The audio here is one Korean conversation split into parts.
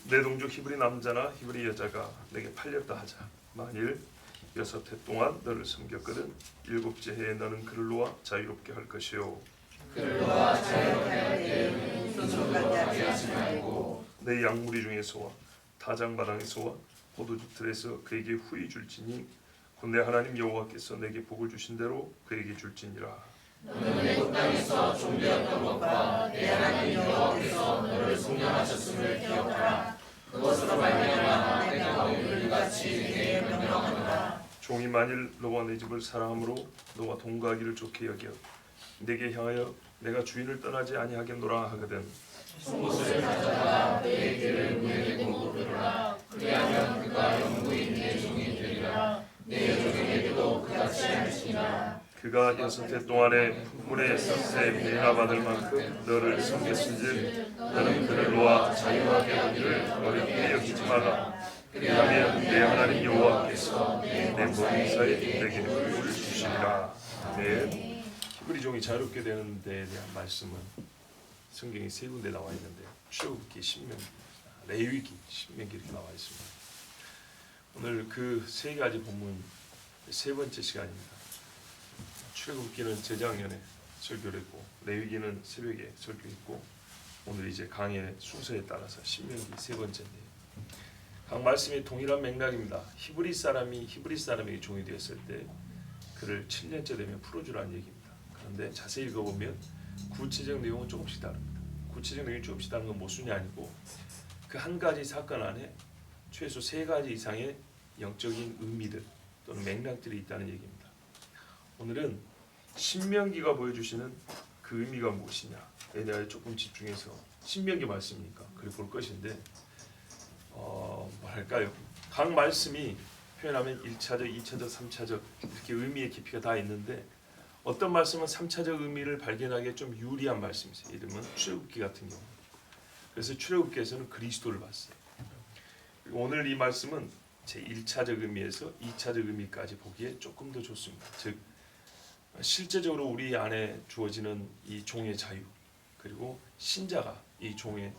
내 동족 히브리 남자나 히브리 여자가 내게 팔렸다 하자. 만일 6해 동안 너를 섬겼거든 7째 해에 너는 그를 놓아 자유롭게 할 것이요. 그를 놓아 자유롭게 할 때에는 손톱까지 하지 말고 내 양무리 중에서와 타작마당에서와 포도주 틀에서 그에게 후히 줄지니 곧 내 하나님 여호와께서 내게 복을 주신 대로 그에게 줄지니라. 너는 내 땅에서 종되었던 것과 내 하나님 여호와께서 너를 속량하셨음을 기억하라. 그것으로 말미암아 내가 오늘 같이 내게 명령하노라. 종이 만일 너와 내 집을 사랑함으로 너와 동거하기를 좋게 여겨 내게 향하여 내가 주인을 떠나지 아니하겠노라 하거든 송곳을 가져다가 내 길을 그에게 고르라. 그리하면 그가 영구히 내 종이 되리라. 내 여종에게도 그같이 할지니라. 그가 6해 동안에 문에 새 배나 받을 만큼 너를 섬겼은즉 너는 그를 놓아 자유하게 하기를 어렵게 여기지 말라. 그리하면 내 하나님 여호와께서 내 머리 사이에 내게 복을 주시리라. 아멘. 히브리 종이 자유롭게 되는 데에 대한 말씀은 성경에 3군데 나와 있는데 출애굽기, 신명기, 레위기, 신명기 이렇게 나와 있습니다. 오늘 그 3가지 본문 3번째 시간입니다. 출애굽기는 재작년에 설교를 했고 레위기는 새벽에 설교했고 오늘 이제 강의 순서에 따라서 신명기 3번째인데요. 각 말씀이 동일한 맥락입니다. 히브리 사람에게 종이 되었을 때 그를 7년째 되면 풀어주라는 얘기입니다. 그런데 자세히 읽어보면 구체적 내용은 조금씩 다릅니다. 구체적 내용이 조금씩 다른 건 모순이 아니고 그 한 가지 사건 안에 최소 3가지 이상의 영적인 의미들 또는 맥락들이 있다는 얘기입니다. 오늘은 신명기가 보여주시는 그 의미가 무엇이냐에 대해 조금 집중해서 신명기 말씀이니까 그걸 볼 것인데 뭐랄까요? 각 말씀이 표현하면 1차적, 2차적, 3차적 이렇게 의미의 깊이가 다 있는데 어떤 말씀은 3차적 의미를 발견하기에 좀 유리한 말씀이 있어요. 이름은 출애굽기 같은 경우. 그래서 출애굽기에서는 그리스도를 봤어요. 그리고 오늘 이 말씀은 제 1차적 의미에서 2차적 의미까지 보기에 조금 더 좋습니다. 즉 실제적으로 우리 안에 주어지는 이 종의 자유 그리고 신자가 이 종의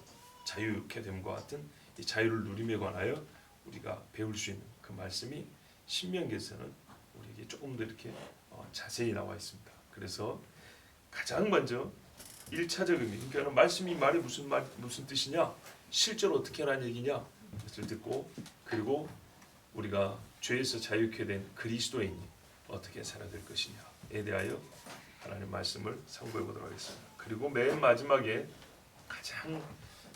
자유케 됨과 같은 이 자유를 누림에 관하여 우리가 배울 수 있는 그 말씀이 신명기에서는 우리에게 조금 더 이렇게 자세히 나와 있습니다. 그래서 가장 먼저 1차적 의미, 그러니까 말씀이 말이 무슨 뜻이냐, 실제로 어떻게 하라는 얘기냐 것을 듣고 그리고 우리가 죄에서 자유케 된 그리스도인이 어떻게 살아야 될 것이냐에 대하여 하나님의 말씀을 상고해 보도록 하겠습니다. 그리고 맨 마지막에 가장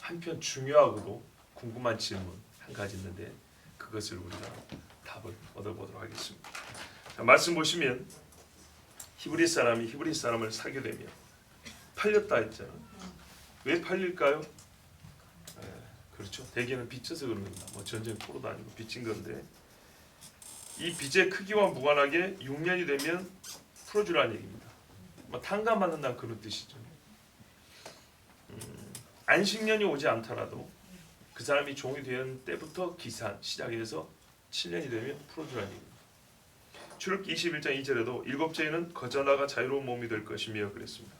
한편 중요하고도 궁금한 질문 한 가지 있는데 그것을 우리가 답을 얻어보도록 하겠습니다. 자, 말씀 보시면 히브리 사람이 히브리 사람을 사게 되면 팔렸다 했잖아요. 왜 팔릴까요? 그렇죠. 대개는 빚져서 그런 겁니다. 뭐 전쟁 포로도 아니고 빚진 건데 이 빚의 크기와 무관하게 6년이 되면 풀어주라는 얘기입니다. 뭐 탕감받는다는 그런 뜻이죠. 안식년이 오지 않더라도 그 사람이 종이 된 때부터 기산 시작해서 7년이 되면 풀어주라는 얘기입니다. 출애굽기 21장 2절에도 7째에는 거저나가 자유로운 몸이 될 것이며 그랬습니다.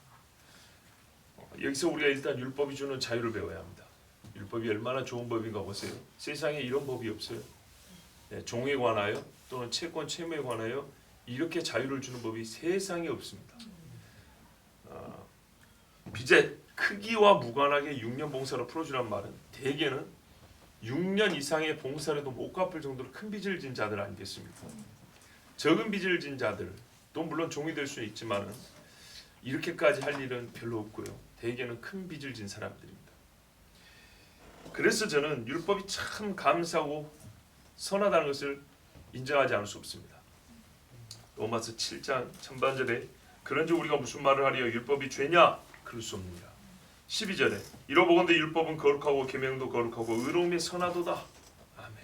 여기서 우리가 일단 율법이 주는 자유를 배워야 합니다. 율법이 얼마나 좋은 법인가 보세요. 세상에 이런 법이 없어요. 종에 관하여 또는 채권 채무에 관하여 이렇게 자유를 주는 법이 세상에 없습니다. 빚의 크기와 무관하게 6년 봉사로 풀어주란 말은 대개는 6년 이상의 봉사라도 못 갚을 정도로 큰 빚을 진 자들 아니겠습니까? 적은 빚을 진 자들도 물론 종이 될 수는 있지만 이렇게까지 할 일은 별로 없고요. 대개는 큰 빚을 진 사람들입니다. 그래서 저는 율법이 참 감사하고 선하다는 것을 인정하지 않을 수 없습니다. 로마서 7장 전반절에 그런즉 우리가 무슨 말을 하리요 율법이 죄냐? 그럴 수 없느니라. 12절에 이로보건대 율법은 거룩하고 계명도 거룩하고 의로움이 선하도다. 아멘.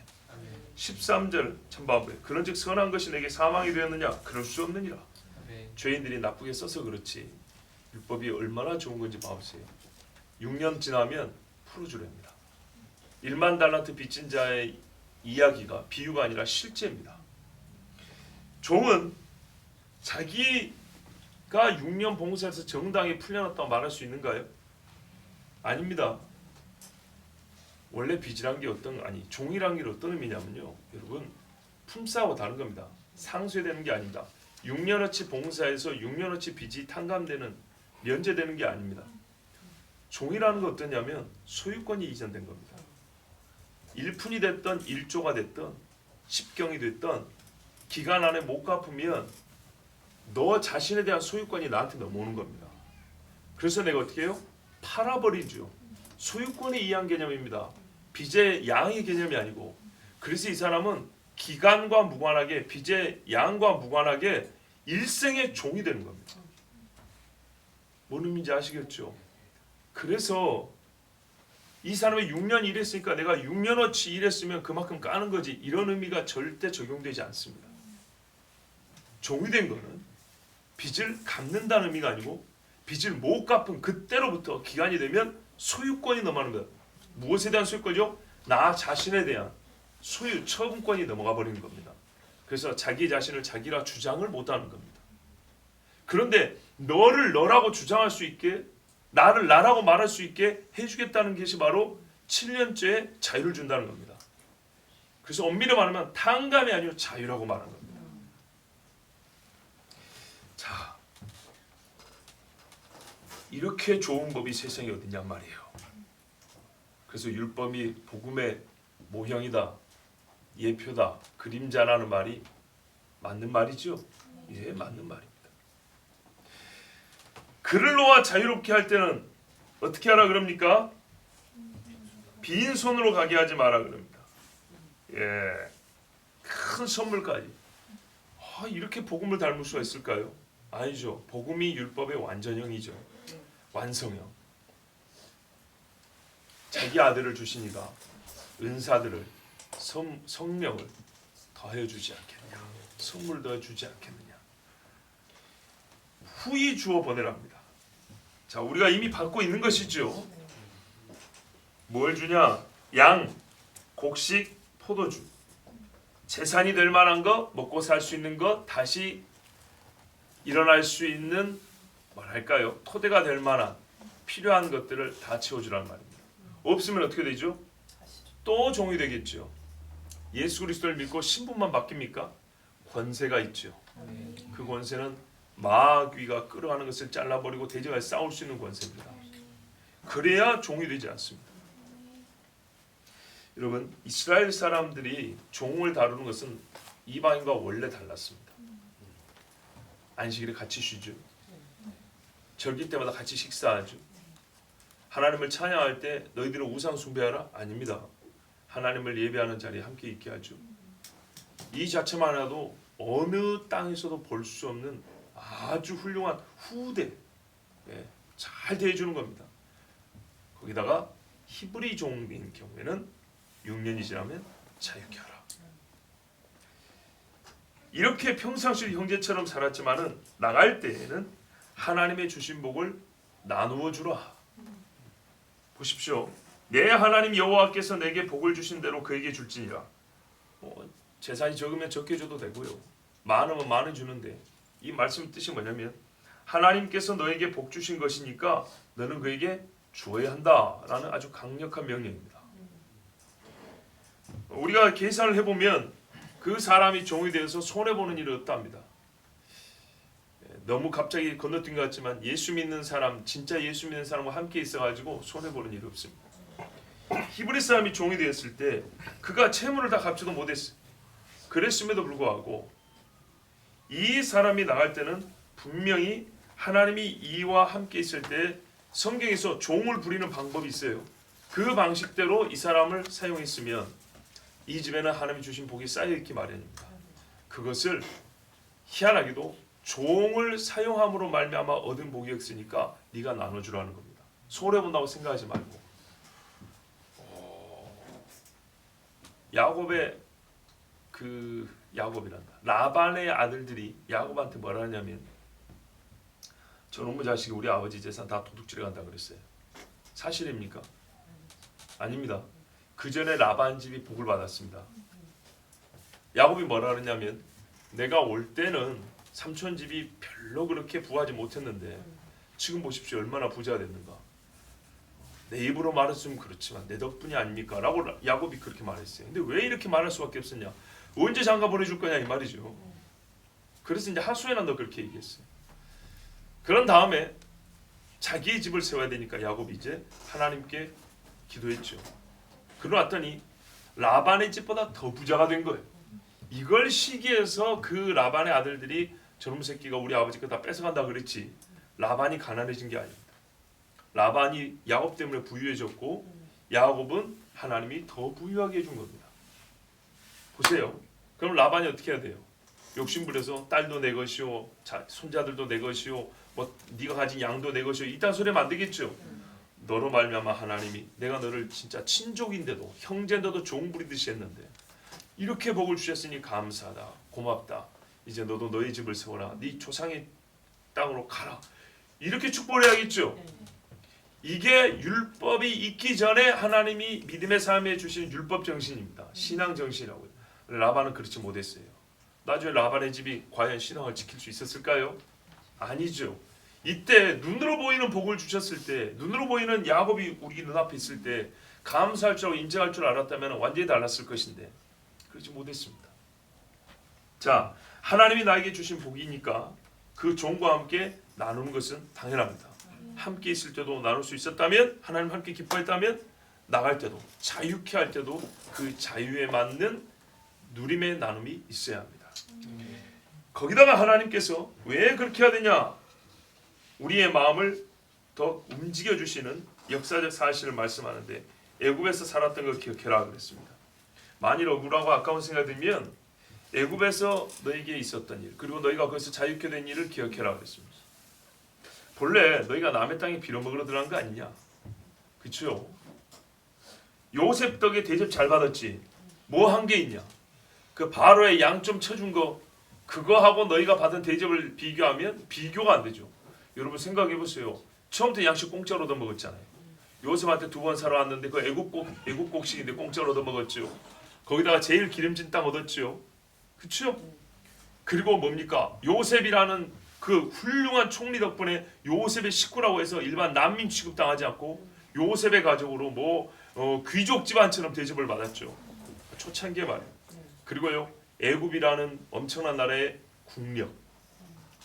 13절 전반부에 그런즉 선한 것이 내게 사망이 되었느냐? 그럴 수 없느니라. 죄인들이 나쁘게 써서 그렇지 율법이 얼마나 좋은 건지 봐보세요. 6년 지나면 풀어주랍니다. 1만 달란트 빚진 자의 이야기가 비유가 아니라 실제입니다. 종은 자기가 6년 봉사해서 정당히 풀려났다고 말할 수 있는가요? 아닙니다. 원래 빚이란 게 종이란 게 어떤 의미냐면요, 여러분 품삯하고 다른 겁니다. 상쇄되는 게 아닙니다. 6년어치 봉사해서 6년어치 빚이 탕감되는, 면제되는 게 아닙니다. 종이라는 건 어떠냐면 소유권이 이전된 겁니다. 1푼이 됐던 1조가 됐던 10경이 됐던 기간 안에 못 갚으면 너 자신에 대한 소유권이 나한테 넘어오는 겁니다. 그래서 내가 어떻게 해요? 팔아버리죠. 소유권에 의한 개념입니다. 빚의 양의 개념이 아니고. 그래서 이 사람은 기간과 무관하게, 빚의 양과 무관하게 일생의 종이 되는 겁니다. 뭔 의미인지 아시겠죠? 그래서 이 사람이 6년 일했으니까 내가 6년어치 일했으면 그만큼 까는 거지, 이런 의미가 절대 적용되지 않습니다. 종이 된 거는 빚을 갚는다는 의미가 아니고 빚을 못 갚은 그때로부터 기간이 되면 소유권이 넘어가는 거예요. 무엇에 대한 소유권이죠? 나 자신에 대한 소유, 처분권이 넘어가 버리는 겁니다. 그래서 자기 자신을 자기라 주장을 못하는 겁니다. 그런데 너를 너라고 주장할 수 있게, 나를 나라고 말할 수 있게 해주겠다는 것이 바로 7년째의 자유를 준다는 겁니다. 그래서 엄밀히 말하면 탕감이 아니고 자유라고 말하는 겁니다. 자, 이렇게 좋은 법이 세상에 어딨냔 말이에요. 그래서 율법이 복음의 모형이다, 예표다, 그림자라는 말이 맞는 말이죠? 예, 맞는 말입니다. 그를 놓아 자유롭게 할 때는 어떻게 하라 그럽니까? 빈손으로 가게 하지 마라 그럽니다. 예, 큰 선물까지. 이렇게 복음을 닮을 수가 있을까요? 아니죠. 복음이 율법의 완전형이죠. 완성형. 자기 아들을 주시니까 은사들을, 성령을 더해주지 않겠냐, 선물 더해주지 않겠느냐. 후히 주어 보내랍니다. 자, 우리가 이미 받고 있는 것이죠. 뭘 주냐? 양, 곡식, 포도주. 재산이 될 만한 것, 먹고 살 수 있는 것, 다시 일어날 수 있는, 뭐랄까요, 토대가 될 만한 필요한 것들을 다 채워주라는 말입니다. 없으면 어떻게 되죠? 또 종이 되겠죠. 예수 그리스도를 믿고 신분만 바뀝니까? 권세가 있죠. 그 권세는 마귀가 끌어가는 것을 잘라버리고 대적하여 싸울 수 있는 권세입니다. 그래야 종이 되지 않습니다. 여러분, 이스라엘 사람들이 종을 다루는 것은 이방인과 원래 달랐습니다. 안식일에 같이 쉬죠. 절기 때마다 같이 식사하죠. 하나님을 찬양할 때 너희들은 우상 숭배하라? 아닙니다. 하나님을 예배하는 자리에 함께 있게 하죠. 이 자체만 해도 어느 땅에서도 볼 수 없는 아주 훌륭한 후대, 잘 대해주는 겁니다. 거기다가 히브리 종인 경우에는 6년이 지나면 자유케 하라. 이렇게 평상시 형제처럼 살았지만은 나갈 때에는 하나님의 주신 복을 나누어 주라. 보십시오. 내 하나님 여호와께서 내게 복을 주신 대로 그에게 줄지니라. 재산이 적으면 적게 줘도 되고요, 많으면 많이 주는데, 이 말씀 뜻이 뭐냐면 하나님께서 너에게 복 주신 것이니까 너는 그에게 주어야 한다라는 아주 강력한 명령입니다. 우리가 계산을 해보면 그 사람이 종이 되어서 손해보는 일이 없답니다. 너무 갑자기 건너뛴 것 같지만 예수 믿는 사람, 진짜 예수 믿는 사람과 함께 있어가지고 손해보는 일이 없습니다. 히브리 사람이 종이 되었을 때 그가 채무를 다 갚지도 못했어요. 그랬음에도 불구하고 이 사람이 나갈 때는 분명히 하나님이 이와 함께 있을 때 성경에서 종을 부리는 방법이 있어요. 그 방식대로 이 사람을 사용했으면 이 집에는 하나님이 주신 복이 쌓여있기 마련입니다. 그것을 희한하게도 종을 사용함으로 말미암아 얻은 복이었으니까 네가 나눠주라는 겁니다. 손해본다고 생각하지 말고. 야곱이란다. 라반의 아들들이 야곱한테 뭐라 하냐면, 저놈의 자식이 우리 아버지 재산 다 도둑질해 간다 그랬어요. 사실입니까? 아닙니다. 그 전에 라반 집이 복을 받았습니다. 야곱이 뭐라 그러냐면, 내가 올 때는 삼촌 집이 별로 그렇게 부하지 못했는데 지금 보십시오, 얼마나 부자가 됐는가. 내 입으로 말했으면 그렇지만 내 덕분이 아닙니까? 라고 야곱이 그렇게 말했어요. 근데 왜 이렇게 말할 수밖에 없었냐? 언제 장가 보내줄 거냐 이 말이죠. 그래서 이제 하수에는 그렇게 얘기했어요. 그런 다음에 자기의 집을 세워야 되니까 야곱이 이제 하나님께 기도했죠. 그러더니 라반의 집보다 더 부자가 된 거예요. 이걸 시기해서 그 라반의 아들들이 저놈 새끼가 우리 아버지 거 다 뺏어간다 그랬지, 라반이 가난해진 게 아닙니다. 라반이 야곱 때문에 부유해졌고 야곱은 하나님이 더 부유하게 해준 겁니다. 보세요. 그럼 라반이 어떻게 해야 돼요? 욕심부려서 딸도 내 것이요, 손자들도 내 것이요, 뭐 네가 가진 양도 내 것이요, 이딴 소리 하면 안 되겠죠. 너로 말미암아 하나님이 내가 너를 진짜 친족인데도 형제인데도 종 부리듯이 했는데 이렇게 복을 주셨으니 감사하다, 고맙다. 이제 너도 너희 집을 세워라, 네 조상의 땅으로 가라. 이렇게 축복을 해야겠죠. 이게 율법이 있기 전에 하나님이 믿음의 삶에 주신 율법 정신입니다. 신앙 정신이라고요. 라반은 그렇지 못했어요. 나중에 라반의 집이 과연 신앙을 지킬 수 있었을까요? 아니죠. 이때 눈으로 보이는 복을 주셨을 때, 눈으로 보이는 야곱이 우리 눈앞에 있을 때 감사할 줄 알고 인정할 줄 알았다면 완전히 달랐을 것인데 그렇지 못했습니다. 자, 하나님이 나에게 주신 복이니까 그 종과 함께 나누는 것은 당연합니다. 함께 있을 때도 나눌 수 있었다면, 하나님 함께 기뻐했다면, 나갈 때도 자유케 할 때도 그 자유에 맞는 누림의 나눔이 있어야 합니다. 거기다가 하나님께서 왜 그렇게 해야 되냐? 우리의 마음을 더 움직여 주시는 역사적 사실을 말씀하는데, 애굽에서 살았던 걸 기억해라 그랬습니다. 만일 억울하고 아까운 생각이 들면 애굽에서 너에게 있었던 일, 그리고 너희가 거기서 자유케 된 일을 기억해라 그랬습니다. 본래 너희가 남의 땅에 빌어먹으러 들어간 거 아니냐? 그렇죠? 요셉 덕에 대접 잘 받았지. 뭐 한 게 있냐? 그 바로의 양 좀 쳐준 거, 그거하고 너희가 받은 대접을 비교하면 비교가 안 되죠. 여러분 생각해 보세요. 처음부터 양식 공짜로 얻어 먹었잖아요. 요셉한테 2번 사러 왔는데 그 애국 곡식인데 공짜로 얻어 먹었죠. 거기다가 제일 기름진 땅 얻었죠. 그렇죠? 그리고 뭡니까? 요셉이라는 그 훌륭한 총리 덕분에 요셉의 식구라고 해서 일반 난민 취급당하지 않고 요셉의 가족으로 귀족 집안처럼 대접을 받았죠. 초창기에 말이에요. 그리고요, 애굽이라는 엄청난 나라의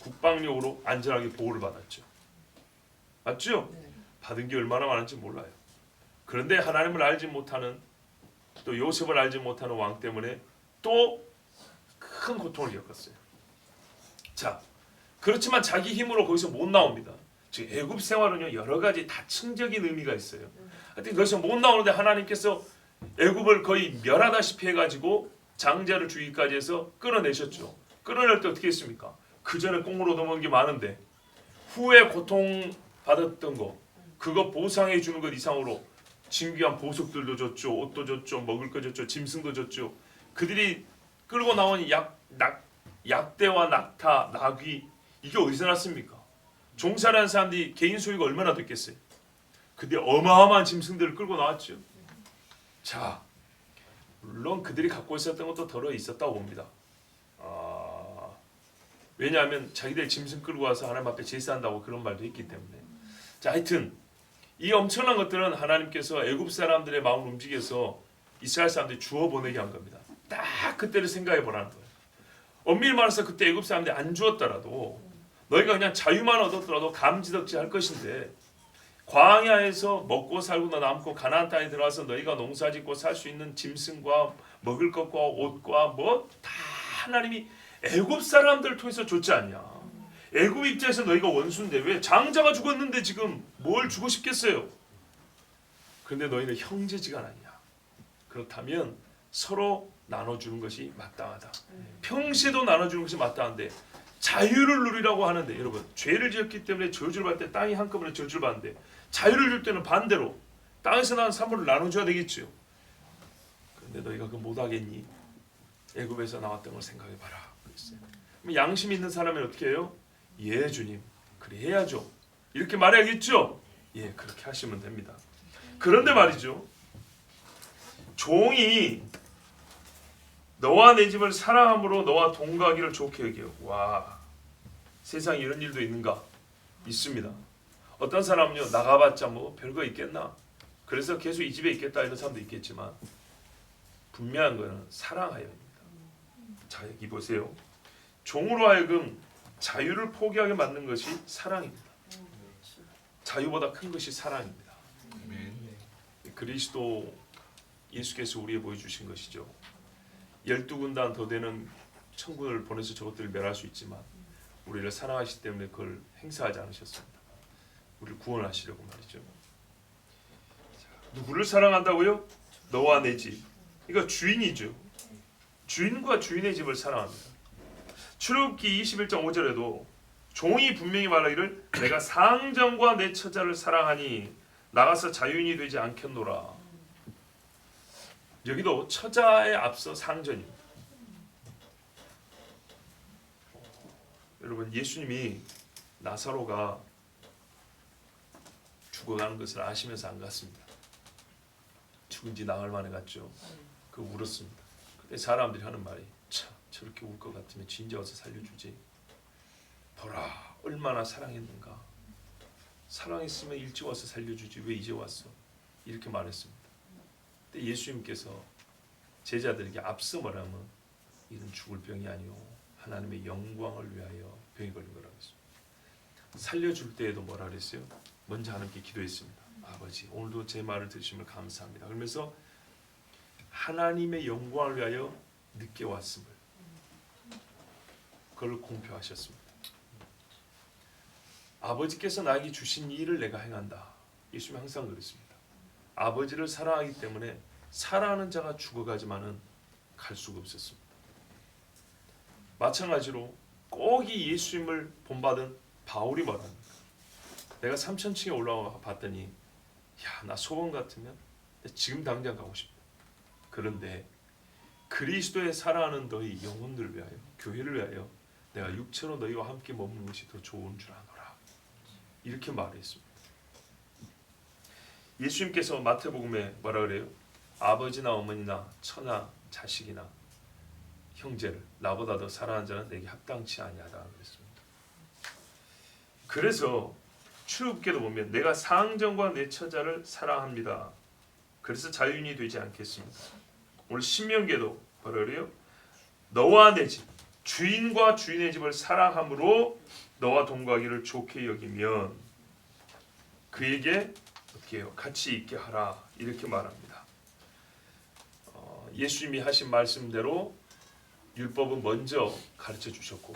국방력으로 안전하게 보호를 받았죠. 맞죠? 받은 게 얼마나 많은지 몰라요. 그런데 하나님을 알지 못하는, 또 요셉을 알지 못하는 왕 때문에 또 큰 고통을 겪었어요. 자, 그렇지만 자기 힘으로 거기서 못 나옵니다. 즉 애굽 생활은요, 여러 가지 다층적인 의미가 있어요. 하여튼 거기서 못 나오는데 하나님께서 애굽을 거의 멸하다시피 해가지고 장자를 주기까지 해서 끌어내셨죠. 끌어낼 때 어떻게 했습니까? 그 전에 꽁으로 얻어먹은 게 많은데 후에 고통 받았던 거, 그거 보상해 주는 것 이상으로 진귀한 보석들도 줬죠, 옷도 줬죠, 먹을 거 줬죠, 짐승도 줬죠. 그들이 끌고 나온 약대와 낙타, 나귀, 이게 어디서 났습니까? 종살이하는 사람들이 개인 소유가 얼마나 됐겠어요? 근데 어마어마한 짐승들을 끌고 나왔죠. 자, 물론 그들이 갖고 있었던 것도 덜어 있었다고 봅니다. 왜냐하면 자기들 짐승 끌고 와서 하나님 앞에 제사한다고 그런 말도 했기 때문에. 자, 하여튼 이 엄청난 것들은 하나님께서 애굽 사람들의 마음을 움직여서 이스라엘 사람들이 주워 보내게 한 겁니다. 딱 그때를 생각해 보라는 거예요. 엄밀히 말해서 그때 애굽 사람들이 안 주었더라도, 너희가 그냥 자유만 얻었더라도 감지덕지 할 것인데, 광야에서 먹고 살고 남고 가나안 땅에 들어와서 너희가 농사짓고 살 수 있는 짐승과 먹을 것과 옷과 다 하나님이 애굽 사람들을 통해서 줬지 않냐. 애굽 입장에서 너희가 원수인데 왜 장자가 죽었는데 지금 뭘 주고 싶겠어요? 그런데 너희는 형제지간 아니냐. 그렇다면 서로 나눠주는 것이 마땅하다. 평시에도 나눠주는 것이 마땅한데 자유를 누리라고 하는데, 여러분 죄를 지었기 때문에 저주를 받을 때 땅이 한꺼번에 저주를 받는데, 자유를 줄 때는 반대로 땅에서 나온 산물을 나눠줘야 되겠죠. 그런데 너희가 그거 못하겠니? 애굽에서 나왔던 걸 생각해봐라. 그럼 양심 있는 사람은 어떻게 해요? 예 주님, 그래 해야죠. 이렇게 말해야겠죠. 예, 그렇게 하시면 됩니다. 그런데 말이죠, 종이 너와 내 집을 사랑함으로 너와 동거하기를 좋게 여겨. 와, 세상에 이런 일도 있는가? 있습니다. 어떤 사람은요, 나가봤자 뭐 별거 있겠나? 그래서 계속 이 집에 있겠다 이런 사람도 있겠지만 분명한 것은 사랑하여입니다. 자, 여기 보세요. 종으로 하여금 자유를 포기하게 만든 것이 사랑입니다. 자유보다 큰 것이 사랑입니다. 그리스도 예수께서 우리에게 보여주신 것이죠. 12군단 더 되는 천군을 보내서 저것들을 멸할 수 있지만 우리를 사랑하시기 때문에 그걸 행사하지 않으셨습니다. 우리를 구원하시려고 말이죠. 자, 누구를 사랑한다고요? 너와 내 집. 이거 주인이죠. 주인과 주인의 집을 사랑합니다. 출애굽기 21장 5절에도 종이 분명히 말하기를 내가 상전과 내 처자를 사랑하니 나가서 자유인이 되지 않겠노라. 여기도 처자에 앞서 상전입니다. 여러분, 예수님이 나사로가 죽어가는 것을 아시면서 안 갔습니다. 죽은 지 나흘 만에 갔죠. 그 울었습니다. 그때 사람들이 하는 말이 참 저렇게 울 것 같으면 진짜 와서 살려주지. 보라 얼마나 사랑했는가. 사랑했으면 일찍 와서 살려주지 왜 이제 왔어. 이렇게 말했습니다. 근데 예수님께서 제자들에게 앞서 말하면 이는 죽을 병이 아니오 하나님의 영광을 위하여 병이 걸린 거라고 했습니다. 살려줄 때에도 뭐라 그랬어요? 먼저 하나님께 기도했습니다. 아버지 오늘도 제 말을 들으시면 감사합니다. 그러면서 하나님의 영광을 위하여 늦게 왔음을 그걸 공표하셨습니다. 아버지께서 나에게 주신 일을 내가 행한다. 예수님이 항상 그랬습니다. 아버지를 사랑하기 때문에 사랑하는 자가 죽어가지만은 갈 수가 없었습니다. 마찬가지로 꼭 이 예수님을 본받은 바울이 말합니다. 내가 3,000층에 올라와 봤더니 야, 나 소원 같으면 지금 당장 가고 싶다. 그런데 그리스도의 사랑하는 너희 영혼들을 위하여 교회를 위하여 내가 육체로 너희와 함께 머무는 것이 더 좋은 줄 아노라. 이렇게 말했습니다. 예수님께서 마태복음에 뭐라 그래요? 아버지나 어머니나 처나 자식이나 형제를 나보다 더 사랑하는 자는 내게 합당치 아니하다 그랬습니다. 그래서 출애굽기도 보면 내가 상전과 내 처자를 사랑합니다. 그래서 자유인이 되지 않겠습니다. 오늘 신명기에도 뭐라 그래요? 너와 내 집, 주인과 주인의 집을 사랑함으로 너와 동거하기를 좋게 여기면 그에게 어떻게 해요? 같이 있게 하라. 이렇게 말합니다. 예수님이 하신 말씀대로 율법은 먼저 가르쳐 주셨고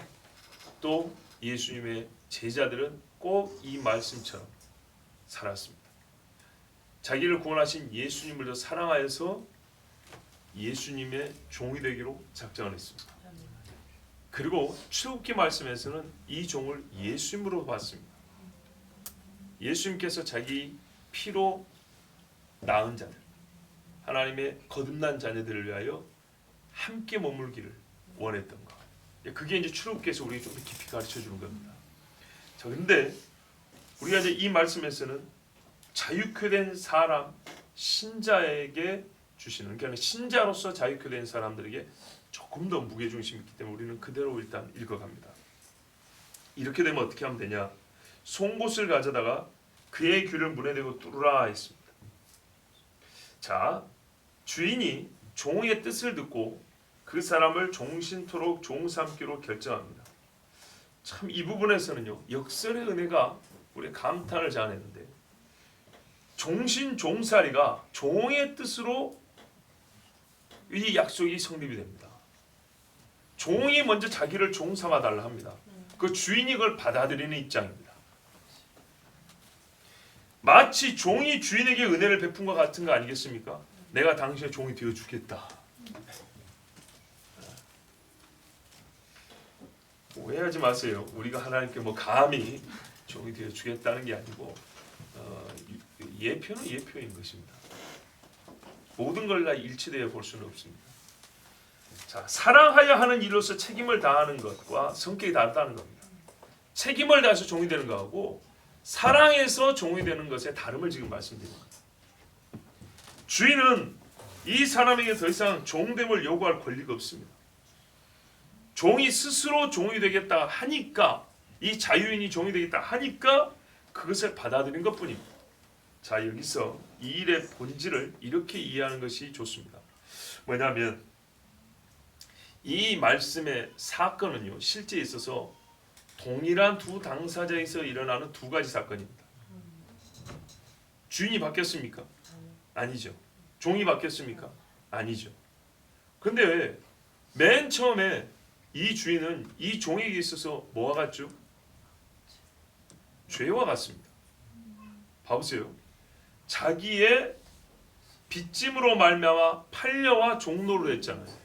또 예수님의 제자들은 꼭 이 말씀처럼 살았습니다. 자기를 구원하신 예수님을 더 사랑하여서 예수님의 종이 되기로 작정을 했습니다. 그리고 출애굽기 말씀에서는 이 종을 예수님으로 봤습니다. 예수님께서 자기 피로 낳은 자들, 하나님의 거듭난 자녀들을 위하여 함께 머물기를 원했던 것. 그게 이제 출애굽기에서 우리에게 좀 깊이 가르쳐 주는 겁니다. 자, 근데 우리가 이제 이 말씀에서는 자유케 된 사람, 신자에게 주시는, 그러니까 신자로서 자유케 된 사람들에게 조금 더 무게중심이 있기 때문에 우리는 그대로 일단 읽어갑니다. 이렇게 되면 어떻게 하면 되냐? 송곳을 가져다가 그의 귀를 문에 대고 뚫으라 했습니다. 자, 주인이 종의 뜻을 듣고 그 사람을 종신토록 종삼기로 결정합니다. 참 이 부분에서는요 역설의 은혜가 우리 감탄을 자아내는데 종신종살이가 종의 뜻으로 이 약속이 성립이 됩니다. 종이 먼저 자기를 종 삼아 달라 합니다. 그 주인이 그걸 받아들이는 입장입니다. 마치 종이 주인에게 은혜를 베푼 것 같은 거 아니겠습니까? 내가 당신의 종이 되어 주겠다. 오해하지 마세요. 우리가 하나님께 뭐 감히 종이 되어 주겠다는 게 아니고 예표는 예표인 것입니다. 모든 걸 다 일치되어 볼 수는 없습니다. 자, 사랑하여 하는 일로서 책임을 다하는 것과 성격이 다르다는 겁니다. 책임을 다해서 종이 되는 것하고 사랑해서 종이 되는 것의 다름을 지금 말씀드립니다. 주인은 이 사람에게 더 이상 종됨을 요구할 권리가 없습니다. 종이 스스로 종이 되겠다 하니까, 이 자유인이 종이 되겠다 하니까 그것을 받아들인 것뿐입니다. 자, 여기서 이 일의 본질을 이렇게 이해하는 것이 좋습니다. 뭐냐면 이 말씀의 사건은요, 실제 있어서 동일한 두 당사자에서 일어나는 두 가지 사건입니다. 주인이 바뀌었습니까? 아니죠. 종이 바뀌었습니까? 아니죠. 근데 맨 처음에 이 주인은 이 종에게 있어서 뭐와 같죠? 죄와 같습니다. 봐보세요. 자기의 빚짐으로 말미암아 팔려와 종노릇 했잖아요.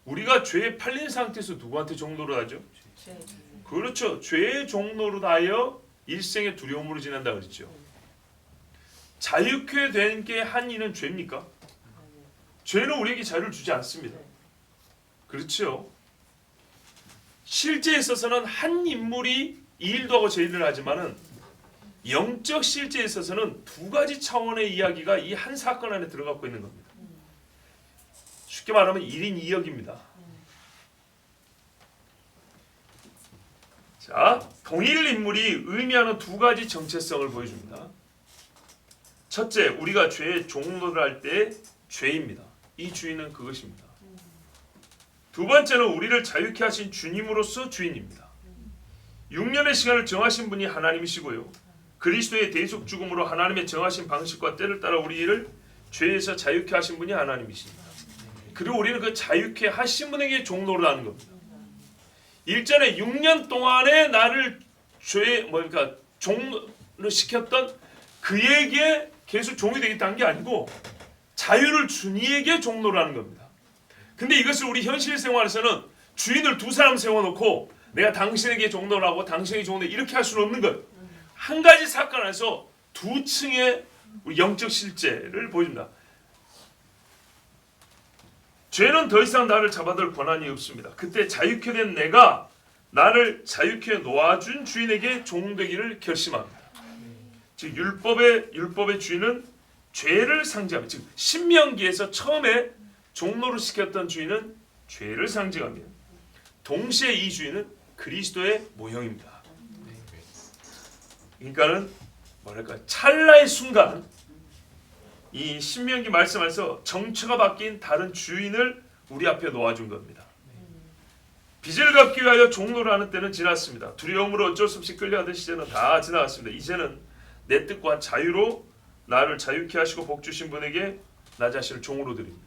우리가 죄에 팔린 상태에서 누구한테 종노릇 하죠? 그렇죠. 죄의 종노릇 하여 일생의 두려움으로 지낸다 그랬죠. 자유케 된 게 한 이는 죄입니까? 죄는 우리에게 자유를 주지 않습니다. 그렇죠. 실제에 있어서는 한 인물이 이 일도 하고 저 일을 하지만은 영적 실제에 있어서는 두 가지 차원의 이야기가 이 한 사건 안에 들어가고 있는 겁니다. 쉽게 말하면 1인 2역입니다. 자, 동일 인물이 의미하는 두 가지 정체성을 보여줍니다. 첫째, 우리가 죄의 종노를 할 때 죄입니다. 이 주인은 그것입니다. 두 번째는 우리를 자유케 하신 주님으로서 주인입니다. 6년의 시간을 정하신 분이 하나님이시고요. 그리스도의 대속 죽음으로 하나님의 정하신 방식과 때를 따라 우리를 죄에서 자유케 하신 분이 하나님이십니다. 그리고 우리는 그 자유케 하신 분에게 종노를 하는 겁니다. 일전에 6년 동안에 나를 종을 시켰던 그에게 계속 종이 되겠다는 게 아니고 자유를 준 이에게 종노를 하는 겁니다. 근데 이것을 우리 현실 생활에서는 주인을 두 사람 세워놓고 내가 당신에게 종노를 하고 당신에게 종노를 이렇게 할 수는 없는 거예요. 한 가지 사건 안에서 두 층의 영적 실제를 보여줍니다. 죄는 더 이상 나를 잡아들 권한이 없습니다. 그때 자유케 된 내가 나를 자유케 놓아준 주인에게 종되기를 결심합니다. 즉 율법의 주인은 죄를 상징합니다. 즉 신명기에서 처음에 종노를 시켰던 주인은 죄를 상징합니다. 동시에 이 주인은 그리스도의 모형입니다. 그러니까는 뭐랄까 찰나의 순간 이 신명기 말씀에서 정처가 바뀐 다른 주인을 우리 앞에 놓아준 겁니다. 빚을 갚기 위하여 종노를 하는 때는 지났습니다. 두려움으로 어쩔 수 없이 끌려가던 시대는 다 지나갔습니다. 이제는 내 뜻과 자유로 나를 자유케 하시고 복 주신 분에게 나 자신을 종으로 드립니다.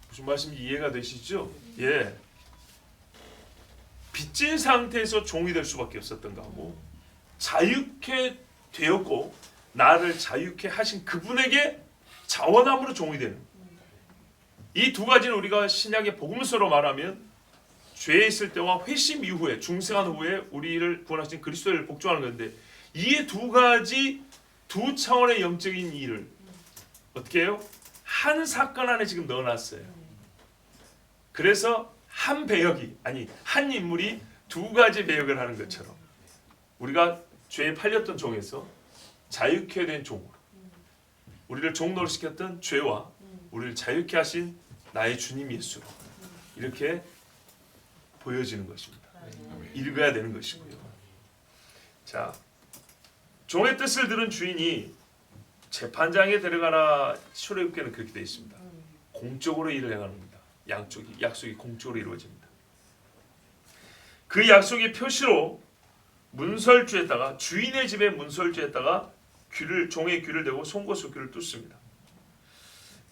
무슨 말씀인지 이해가 되시죠? 예. 빚진 상태에서 종이 될 수밖에 없었던 거고 자유케 되었고 나를 자유케 하신 그분에게 자원함으로 종이 되는 이 두 가지는 우리가 신약의 복음서로 말하면 죄에 있을 때와 회심 이후에 중생한 후에 우리를 구원하신 그리스도를 복종하는 건데 이 두 가지 두 차원의 영적인 일을 어떻게 해요? 한 사건 안에 지금 넣어놨어요. 그래서 한 배역이 아니 한 인물이 두 가지 배역을 하는 것처럼 우리가 죄에 팔렸던 종에서 자유케 된 종으로 우리를 종노를 시켰던 죄와 우리를 자유케 하신 나의 주님 예수로 이렇게 보여지는 것입니다. 읽어야 되는 것이고요. 자, 종의 뜻을 들은 주인이 재판장에 데려가나 출애굽기는 그렇게 되어 있습니다. 공적으로 일을 행하는 겁니다. 약속이 공적으로 이루어집니다. 그 약속의 표시로 문설주에다가 주인의 집에 문설주에다가 종의 귀를 대고 송곳으로 귀를 뚫습니다.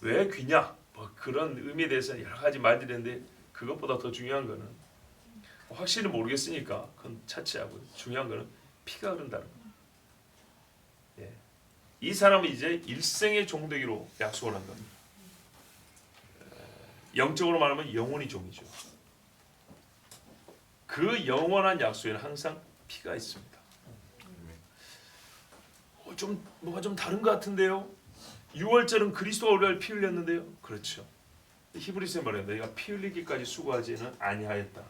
왜 귀냐? 뭐 그런 의미에 대해서는 여러 가지 말들이 있는데 그것보다 더 중요한 거는 확실히 모르겠으니까 그건 차치하고 중요한 거는 피가 흐른다는 겁니다. 예. 이 사람은 이제 일생의 종되기로 약속을 한 겁니다. 영적으로 말하면 영원히 종이죠. 그 영원한 약속에는 항상 피가 있습니다. 뭐가 좀 다른 것 같은데요. 6월절은 그리스도가 우리를 피 흘렸는데요. 그렇죠. 히브리서에 말해요. 너희가 피 흘리기까지 수고하지는 아니하였다.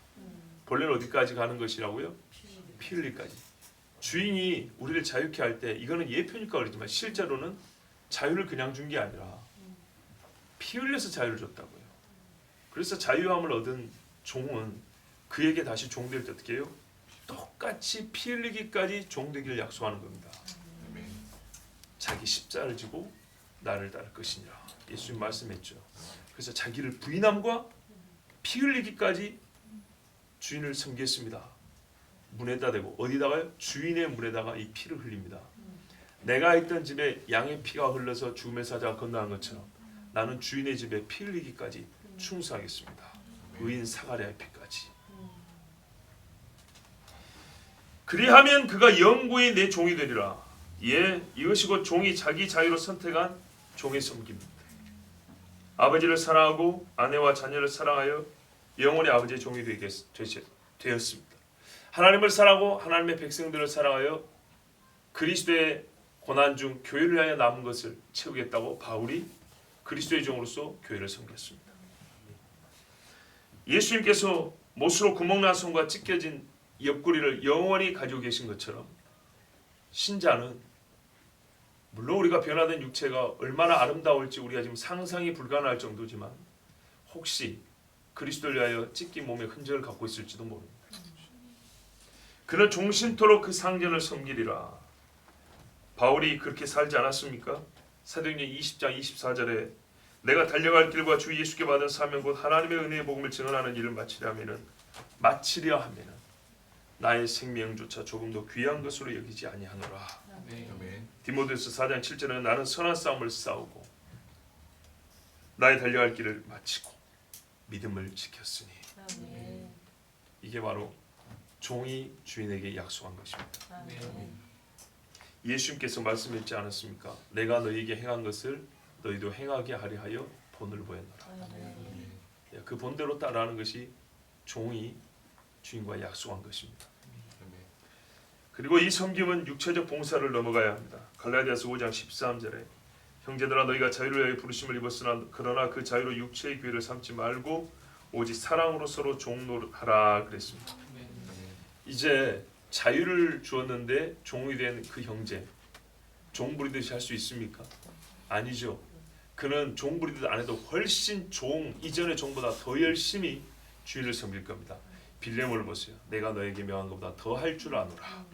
본래는 어디까지 가는 것이라고요? 피 흘리기까지. 주인이 우리를 자유케 할 때 이거는 예표니까 그러지만 실제로는 자유를 그냥 준 게 아니라 피 흘려서 자유를 줬다고요. 그래서 자유함을 얻은 종은 그에게 다시 종될 때 어떻게 해요? 똑같이 피 흘리기까지 종되기를 약속하는 겁니다. 자기 십자가를 지고 나를 따를 것이니라. 예수님 말씀했죠. 그래서 자기를 부인함과 피 흘리기까지 주인을 섬겼습니다. 문에다 대고 어디다가요? 주인의 문에다가 이 피를 흘립니다. 내가 있던 집에 양의 피가 흘러서 죽음의 사자가 건너간 것처럼 나는 주인의 집에 피 흘리기까지 충성하겠습니다. 의인 사가랴의 피까지. 그리하면 그가 영구히 내 종이 되리라. 예, 이것이 곧 종이 자기 자유로 선택한 종의 섬김입니다. 아버지를 사랑하고 아내와 자녀를 사랑하여 영원히 아버지의 종이 되었습니다. 하나님을 사랑하고 하나님의 백성들을 사랑하여 그리스도의 고난 중 교회를 위하여 남은 것을 채우겠다고 바울이 그리스도의 종으로서 교회를 섬겼습니다. 예수님께서 못으로 구멍난 손과 찢겨진 옆구리를 영원히 가지고 계신 것처럼 신자는 물론 우리가 변화된 육체가 얼마나 아름다울지 우리가 지금 상상이 불가능할 정도지만 혹시 그리스도를 위하여 찢긴 몸의 흔적을 갖고 있을지도 모릅니다. 그는 종신토록 그 상전을 섬기리라. 바울이 그렇게 살지 않았습니까? 사도행전 20장 24절에 내가 달려갈 길과 주 예수께 받은 사명 곧 하나님의 은혜의 복음을 증언하는 일을 마치려 하면은 나의 생명조차 조금도 귀한 것으로 여기지 아니하노라. 아멘. 디모데후서 4장 7절에는 나는 선한 싸움을 싸우고 나의 달려갈 길을 마치고 믿음을 지켰으니. 아멘. 이게 바로 종이 주인에게 약속한 것입니다. 아멘. 예수님께서 말씀했지 않았습니까? 내가 너희에게 행한 것을 너희도 행하게 하려 하여 본을 보였노라. 아멘. 그 본대로 따라하는 것이 종이 주인과 약속한 것입니다. 그리고 이 섬김은 육체적 봉사를 넘어가야 합니다. 갈라디아서 5장 13절에 형제들아 너희가 자유를 위하여 부르심을 입었으나 그러나 그 자유로 육체의 기회를 삼지 말고 오직 사랑으로 서로 종노하라 그랬습니다. 이제 자유를 주었는데 종이 된 그 형제 종 부리듯이 할 수 있습니까? 아니죠. 그는 종 부리듯 안 해도 훨씬 이전의 종보다 더 열심히 주인을 섬길 겁니다. 빌레몬을 보세요. 내가 너에게 명한 것보다 더 할 줄 아노라.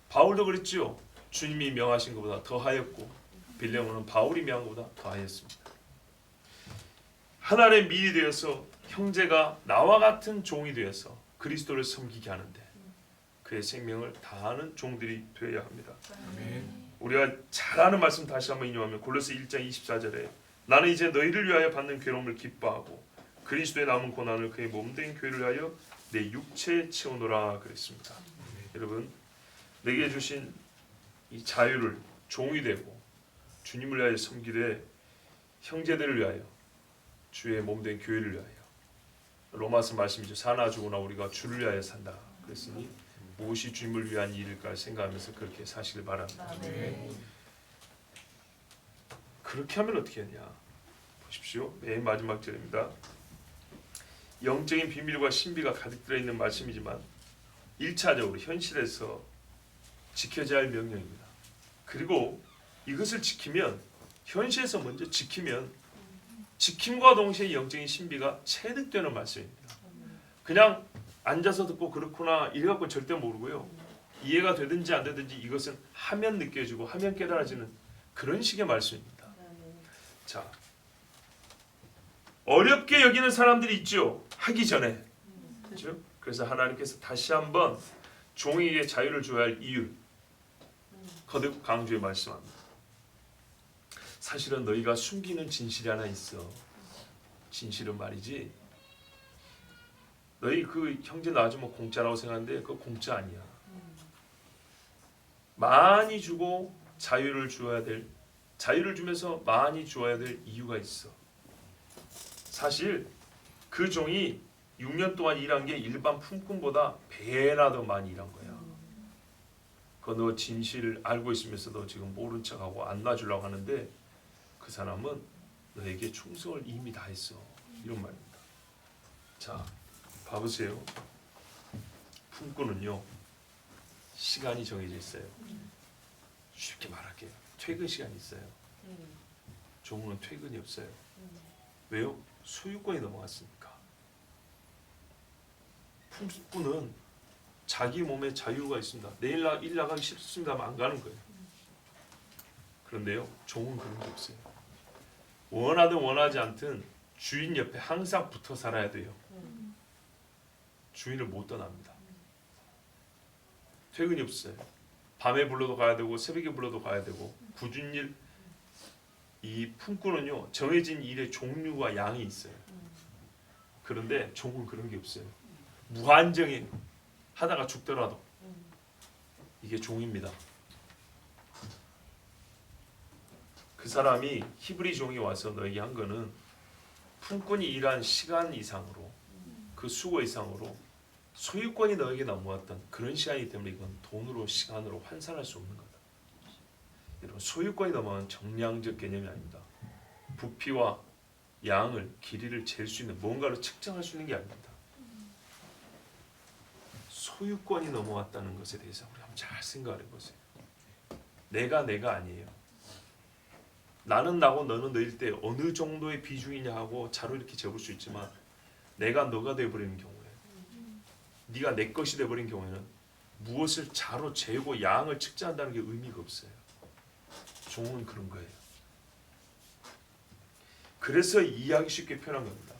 바울도 그랬죠. 주님이 명하신 것보다 더 하였고 빌레몬은 바울이 명한 것보다 더 하였습니다. 하나님의 미리 되어서 형제가 나와 같은 종이 되어서 그리스도를 섬기게 하는데 그의 생명을 다하는 종들이 되어야 합니다. 아멘. 우리가 잘 아는 말씀 다시 한번 인용하면 골로새 1장 24절에 나는 이제 너희를 위하여 받는 괴로움을 기뻐하고 그리스도의 남은 고난을 그의 몸된 교회를 위하여 내 육체에 채우노라 그랬습니다. 여러분 내게 주신 이 자유를 종이 되고 주님을 위하여 섬기되 형제들을 위하여 주의 몸된 교회를 위하여 로마서 말씀이죠. 사나 죽으나 우리가 주를 위하여 산다 그랬으니 무엇이 주님을 위한 일일까 생각하면서 그렇게 사시길 바랍니다. 아멘. 그렇게 하면 어떻게 하냐 보십시오. 맨 마지막 절입니다. 영적인 비밀과 신비가 가득 들어있는 말씀이지만 1차적으로 현실에서 지켜져야 할 명령입니다. 그리고 이것을 지키면 현실에서 먼저 지키면 지킴과 동시에 영적인 신비가 체득되는 말씀입니다. 그냥 앉아서 듣고 그렇구나 이래갖고 절대 모르고요. 이해가 되든지 안 되든지 이것은 하면 느껴지고 하면 깨달아지는 그런 식의 말씀입니다. 자, 어렵게 여기는 사람들이 있죠. 하기 전에. 그렇죠? 그래서 하나님께서 다시 한번 종에게 자유를 줘야 할 이유 거듭 강조해 말씀합니다. 사실은 너희가 숨기는 진실이 하나 있어. 진실은 말이지 너희 그 형제 낳아주면 공짜라고 생각하는데 그거 공짜 아니야. 많이 주고 자유를 주면서 많이 주어야 될 이유가 있어. 사실 그 종이 6년 동안 일한 게 일반 품꾼보다 배나 더 많이 일한 거야. 그거 너 진실을 알고 있으면서도 지금 모른 척하고 안 놔주려고 하는데 그 사람은 너에게 충성을 이미 다했어. 이런 말입니다. 자, 봐보세요. 품꾼은요 시간이 정해져 있어요. 쉽게 말할게요. 퇴근 시간이 있어요. 종은 퇴근이 없어요. 왜요? 소유권이 넘어갔으니까. 품꾼은 자기 몸에 자유가 있습니다. 내일 일 나가기 싫습니다 하면 안 가는 거예요. 그런데요, 종은 그런 게 없어요. 원하든 원하지 않든 주인 옆에 항상 붙어 살아야 돼요. 주인을 못 떠납니다. 퇴근이 없어요. 밤에 불러도 가야 되고 새벽에 불러도 가야 되고 굳은 일. 이 품꾼은요, 정해진 일의 종류와 양이 있어요. 그런데 종은 그런 게 없어요. 무한정인, 하다가 죽더라도. 이게 종입니다. 그 사람이 히브리 종이 와서 너에게 한 거는 품꾼이 일한 시간 이상으로, 그 수고 이상으로 소유권이 너에게 넘어왔던 그런 시간이기 때문에 이건 돈으로, 시간으로 환산할 수 없는 거다. 여러분, 소유권이 넘어간 정량적 개념이 아닙니다. 부피와 양을, 길이를 잴 수 있는, 뭔가를 측정할 수 있는 게 아닙니다. 소유권이 넘어왔다는 것에 대해서 우리 한번 잘 생각을 해보세요. 내가 아니에요. 나는 나고 너는 너일 때 어느 정도의 비중이냐 하고 자로 이렇게 적을 수 있지만 내가 너가 되어버리는 경우에, 네가 내 것이 되어버린 경우에는 무엇을 자로 재고 양을 측정한다는 게 의미가 없어요. 종은 그런 거예요. 그래서 이해하기 쉽게 표현한 겁니다.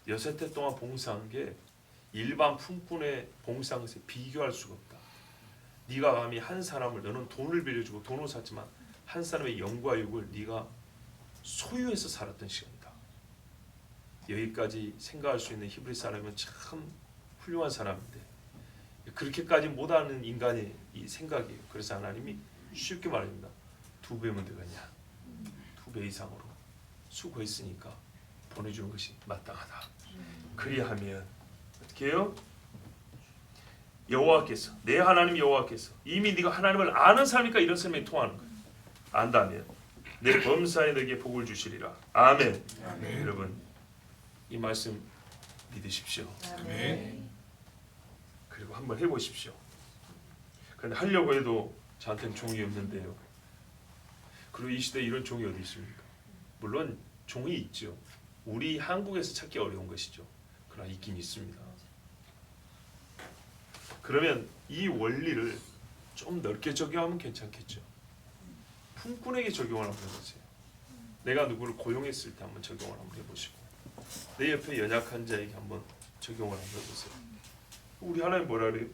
6해 동안 봉사한 게 일반 품꾼의 봉사한 것에 비교할 수가 없다. 네가 감히 한 사람을, 너는 돈을 빌려주고 돈을 샀지만 한 사람의 영과 육을 네가 소유해서 살았던 시간이다. 여기까지 생각할 수 있는 히브리 사람은 참 훌륭한 사람인데 그렇게까지 못하는 인간의 이 생각이에요. 그래서 하나님이 쉽게 말합니다. 2배면 되겠냐? 2배 이상으로 수고했으니까 보내주는 것이 마땅하다. 그리하면 어떻게 해요? 여호와께서, 내 하나님 여호와께서, 이미 네가 하나님을 아는 사람이니까 이런 설명이 통하는 거예요. 안다면 내 범사에 너에게 복을 주시리라. 아멘. 아멘. 여러분, 이 말씀 믿으십시오. 아멘. 그리고 한번 해보십시오. 그런데 하려고 해도 저한테는 종이 없는데요. 그리고 이 시대에 이런 종이 어디 있습니까? 물론 종이 있죠. 우리 한국에서 찾기 어려운 것이죠. 그러나 있긴 있습니다. 그러면 이 원리를 좀 넓게 적용하면 괜찮겠죠. 품꾼에게 적용을 한번 해보세요. 내가 누구를 고용했을 때 한번 적용을 한번 해보시고 내 옆에 연약한 자에게 한번 적용을 한번 해보세요. 우리 하나님 뭐라 그래요?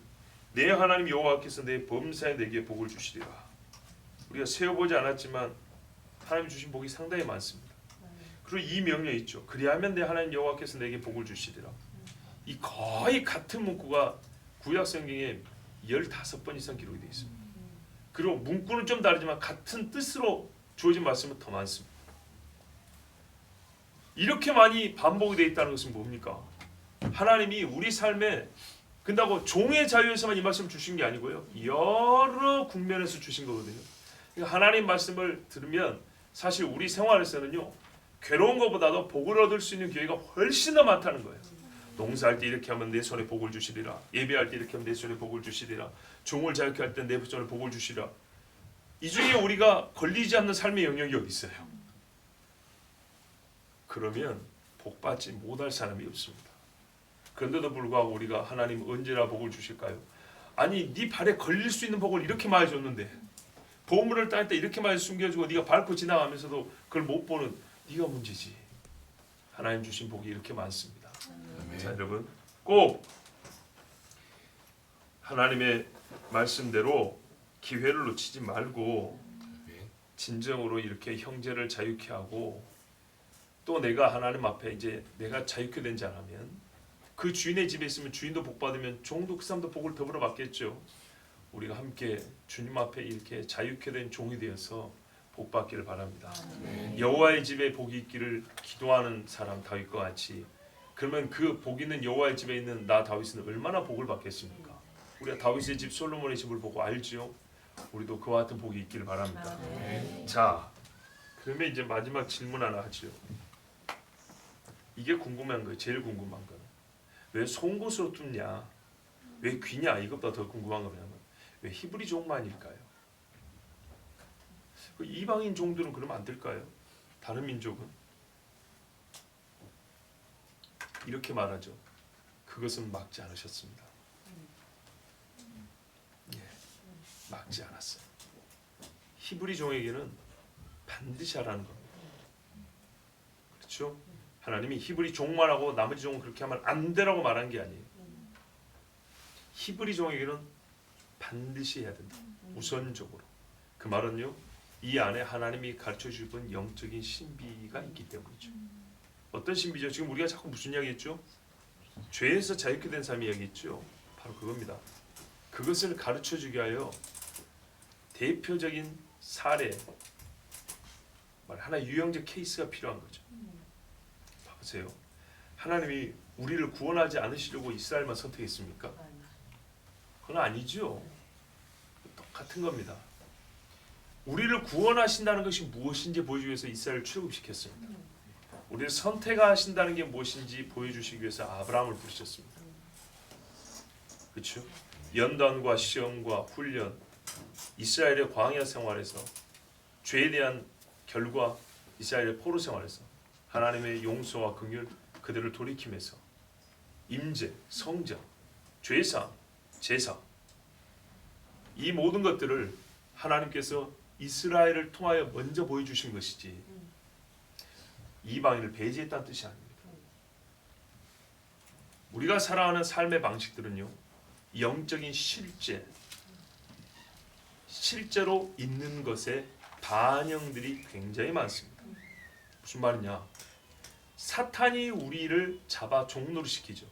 내 하나님 여호와께서 내 범사에 내게 복을 주시리라. 우리가 세어보지 않았지만 하나님 주신 복이 상당히 많습니다. 그리고 이 명령 있죠. 그리하면 내 하나님 여호와께서 내게 복을 주시리라. 이 거의 같은 문구가 구약 성경에 15번 이상 기록이 되어 있습니다. 그리고 문구는 좀 다르지만 같은 뜻으로 주어진 말씀은 더 많습니다. 이렇게 많이 반복이 되어 있다는 것은 뭡니까? 하나님이 우리 삶에 근다고 종의 자유에서만 이 말씀을 주신 게 아니고요. 여러 국면에서 주신 거거든요. 그러니까 하나님 말씀을 들으면 사실 우리 생활에서는요. 괴로운 것보다도 복을 얻을 수 있는 기회가 훨씬 더 많다는 거예요. 농사할 때 이렇게 하면 내 손에 복을 주시리라. 예배할 때 이렇게 하면 내 손에 복을 주시리라. 종을 자유케 할 때 내 손에 복을 주시리라. 이 중에 우리가 걸리지 않는 삶의 영역이 어디 있어요? 그러면 복받지 못할 사람이 없습니다. 그런데도 불구하고 우리가 하나님 언제나 복을 주실까요? 아니 네 발에 걸릴 수 있는 복을 이렇게 많이 줬는데 보물을 딸 때 이렇게 많이 숨겨주고 네가 밟고 지나가면서도 그걸 못 보는 네가 문제지. 하나님 주신 복이 이렇게 많습니다. 자 여러분 꼭 하나님의 말씀대로 기회를 놓치지 말고 진정으로 이렇게 형제를 자유케 하고 또 내가 하나님 앞에 이제 내가 자유케 된 자라면 그 주인의 집에 있으면 주인도 복 받으면 종도 그 사람도 복을 더불어 받겠죠. 우리가 함께 주님 앞에 이렇게 자유케 된 종이 되어서 복 받기를 바랍니다. 여호와의 집에 복이 있기를 기도하는 사람 다윗과 같이 그러면 그 복 있는 여호와의 집에 있는 나 다윗은 얼마나 복을 받겠습니까? 우리가 다윗의 집 솔로몬의 집을 보고 알지요. 우리도 그와 같은 복이 있기를 바랍니다. 자 그러면 이제 마지막 질문 하나 하죠. 이게 궁금한 거예요. 제일 궁금한 거는 왜 송곳으로 뚫냐? 왜 귀냐? 이것보다 더 궁금한 거냐면 왜 히브리 종만일까요? 그 이방인 종들은 그러면 안 될까요? 다른 민족은 이렇게 말하죠. 그것은 막지 않으셨습니다. 예, 막지 않았어요. 히브리 종에게는 반드시 하라는 겁니다. 그렇죠? 하나님이 히브리 종만 하고 나머지 종은 그렇게 하면 안 되라고 말한 게 아니에요. 히브리 종에게는 반드시 해야 된다. 우선적으로. 그 말은요, 이 안에 하나님이 가르쳐 주신 영적인 신비가 있기 때문이죠. 어떤 신비죠? 지금 우리가 자꾸 무슨 이야기했죠? 죄에서 자유케 된 삶 이야기했죠. 바로 그겁니다. 그것을 가르쳐 주기 위하여 대표적인 사례, 하나 유형적 케이스가 필요한 거죠. 봐보세요. 하나님이 우리를 구원하지 않으시려고 이스라엘만 선택했습니까? 그건 아니죠. 똑같은 겁니다. 우리를 구원하신다는 것이 무엇인지 보여주기 위해서 이스라엘을 출애굽시켰습니다. 우리를 선택하신다는 게 무엇인지 보여주시기 위해서 아브라함을 부르셨습니다. 그렇죠? 연단과 시험과 훈련, 이스라엘의 광야 생활에서 죄에 대한 결과, 이스라엘의 포로 생활에서 하나님의 용서와 긍휼, 그들을 돌이킴에서 임재, 성전, 죄사함, 제사, 이 모든 것들을 하나님께서 이스라엘을 통하여 먼저 보여주신 것이지 이방인을 배제했다는 뜻이 아닙니다. 우리가 살아가는 삶의 방식들은요, 영적인 실제로 있는 것의 반영들이 굉장히 많습니다. 무슨 말이냐? 사탄이 우리를 잡아 종노릇 시키죠.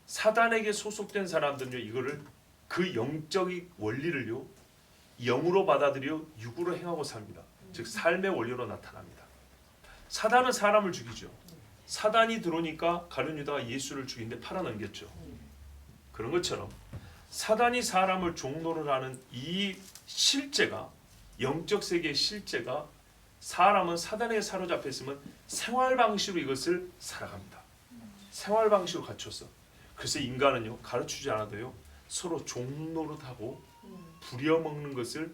사단에게 소속된 사람들은요, 이거를 그 영적인 원리를요, 영으로 받아들여 육으로 행하고 삽니다. 즉 삶의 원리로 나타납니다. 사단은 사람을 죽이죠. 사단이 들어오니까 가룟 유다가 예수를 죽인데 팔아넘겼죠. 그런 것처럼 사단이 사람을 종노를 하는 이 실제가, 영적 세계의 실제가, 사람은 사단에게 사로잡혀 있으면 생활 방식으로 이것을 살아갑니다. 생활 방식으로 갖춰서. 그래서 인간은요, 가르치지 않아도요, 서로 종노릇하고 부려먹는 것을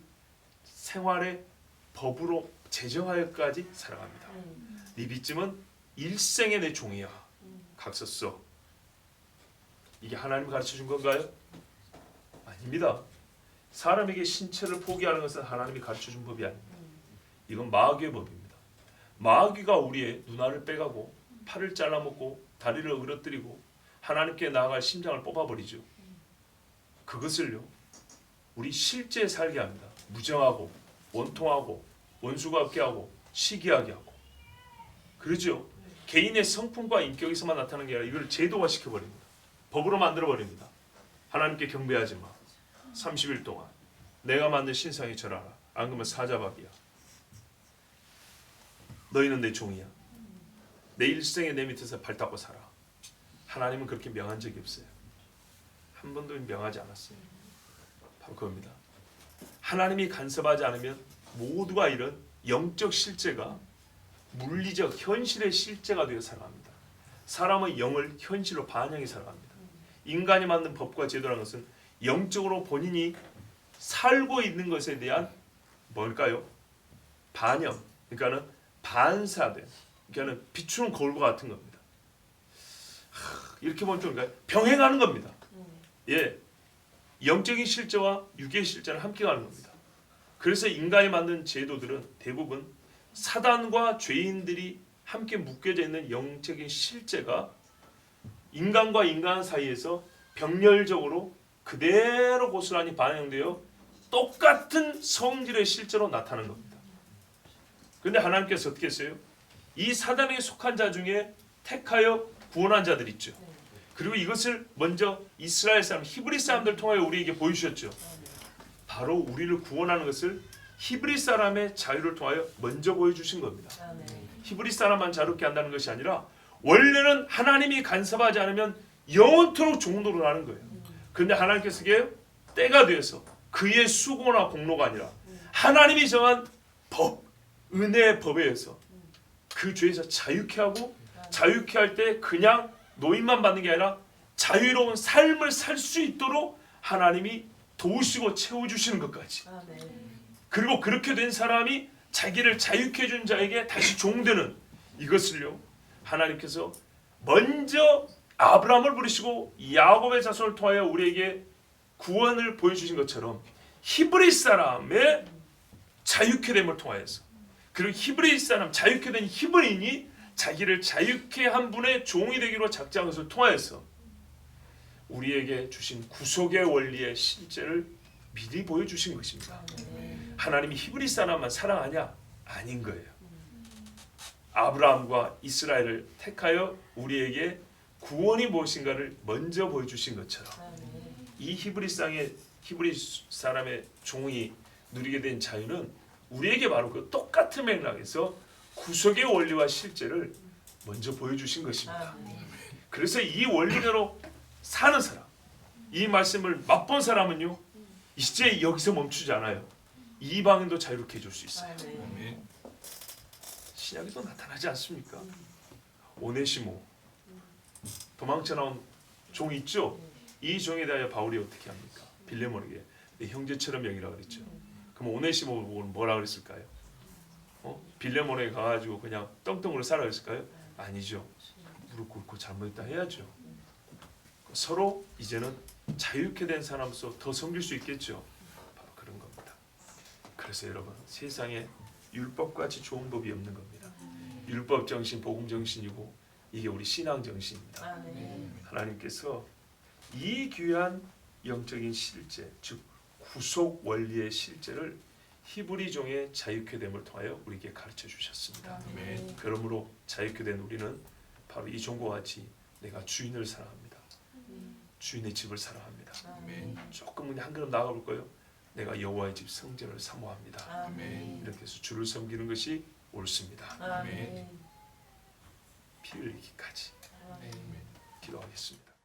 생활의 법으로 제정하여까지 살아갑니다. 네 빚짐은 일생의 내 종이야. 각서써. 이게 하나님이 가르쳐준 건가요? 아닙니다. 사람에게 신체를 포기하는 것은 하나님이 가르쳐준 법이 아닙니다. 이건 마귀의 법입니다. 마귀가 우리의 눈알을 빼가고 팔을 잘라먹고 다리를 으러뜨리고 하나님께 나아갈 심장을 뽑아버리죠. 그것을요, 우리 실제 살게 합니다. 무정하고 원통하고 원수가 없게 하고 시기하게 하고. 그러죠. 개인의 성품과 인격에서만 나타나는 게 아니라 이걸 제도화 시켜버립니다. 법으로 만들어버립니다. 하나님께 경배하지 마. 30일 동안 내가 만든 신상에 절하라. 안 그러면 사자박이야. 너희는 내 종이야. 내 일생에 내 밑에서 발 닦고 살아. 하나님은 그렇게 명한 적이 없어요. 한 번도 명하지 않았어요. 바로 그겁니다. 하나님이 간섭하지 않으면 모두가 이런 영적 실제가 물리적 현실의 실제가 되어 살아갑니다. 사람의 영을 현실로 반영해 살아갑니다. 인간이 만든 법과 제도라는 것은 영적으로 본인이 살고 있는 것에 대한 뭘까요? 반영. 그러니까는 반사된. 그러니까는 비추는 거울과 같은 겁니다. 이렇게 보면 좀 병행하는 겁니다. 예, 영적인 실제와 육의 실제는 함께 가는 겁니다. 그래서 인간이 만든 제도들은 대부분 사단과 죄인들이 함께 묶여져 있는 영적인 실제가 인간과 인간 사이에서 병렬적으로 그대로 고스란히 반영되어 똑같은 성질의 실제로 나타나는 겁니다. 그런데 하나님께서 어떻게 했어요? 이 사단에게 속한 자 중에 택하여 구원한 자들 있죠. 그리고 이것을 먼저 이스라엘 사람, 히브리 사람들 통하여 우리에게 보여주셨죠. 바로 우리를 구원하는 것을 히브리 사람의 자유를 통하여 먼저 보여주신 겁니다. 히브리 사람만 자유롭게 한다는 것이 아니라 원래는 하나님이 간섭하지 않으면 영원토록 종노를 하는 거예요. 그런데 하나님께서 그게 때가 되어서 그의 수고나 공로가 아니라 하나님이 정한 법, 은혜의 법에 의해서 그 죄에서 자유케 하고, 자유케 할 때 그냥 노임만 받는 게 아니라 자유로운 삶을 살 수 있도록 하나님이 도우시고 채워주시는 것까지. 그리고 그렇게 된 사람이 자기를 자유케 해준 자에게 다시 종되는 이것을요, 하나님께서 먼저 아브라함을 부르시고 야곱의 자손을 통하여 우리에게 구원을 보여주신 것처럼 히브리 사람의 자유케 됨을 통하여서 그리고 히브리 사람, 자유케 된 히브리인이 자기를 자유케 한 분의 종이 되기로 작정한 것을 통하여서 우리에게 주신 구속의 원리의 실제를 미리 보여주신 것입니다. 하나님이 히브리 사람만 사랑하냐? 아닌 거예요. 아브라함과 이스라엘을 택하여 우리에게 구원이 무엇인가를 먼저 보여주신 것처럼 이 히브리 사람의 종이 누리게 된 자유는 우리에게 바로 그 똑같은 맥락에서 구속의 원리와 실제를 먼저 보여주신 것입니다. 그래서 이 원리대로 사는 사람, 이 말씀을 맛본 사람은요, 이제 여기서 멈추지 않아요. 이방인도 자유롭게 해줄 수 있어요. 아멘. 신약에도 나타나지 않습니까? 오네시모, 도망쳐 나온 종 있죠? 이 종에 대하여 바울이 어떻게 합니까? 빌레몬에게 내 형제처럼 여기라 그랬죠. 그럼 오네시모는 뭐라 그랬을까요? 빌레몬에 가가지고 그냥 떵떵으로 살아 그랬을까요? 아니죠. 무릎 꿇고 잘못했다 해야죠. 서로 이제는 자유케 된 사람으로서 더 섬길 수 있겠죠. 바로 그런 겁니다. 그래서 여러분, 세상에 율법같이 좋은 법이 없는 겁니다. 율법 정신, 복음 정신이고 이게 우리 신앙 정신입니다. 하나님께서 이 귀한 영적인 실제, 즉 구속 원리의 실제를 히브리 종의 자유케 됨을 통하여 우리에게 가르쳐 주셨습니다. 아멘. 그러므로 자유케 된 우리는 바로 이 종과 같이 내가 주인을 사랑합니다. 주인의 집을 사랑합니다. 아멘. 조금 그냥 한 걸음 나아가 볼까요? 내가 여호와의 집 성전을 사모합니다. 아멘. 이렇게 해서 주를 섬기는 것이 옳습니다. 아멘. 피 흘리기까지 아멘. 기도하겠습니다.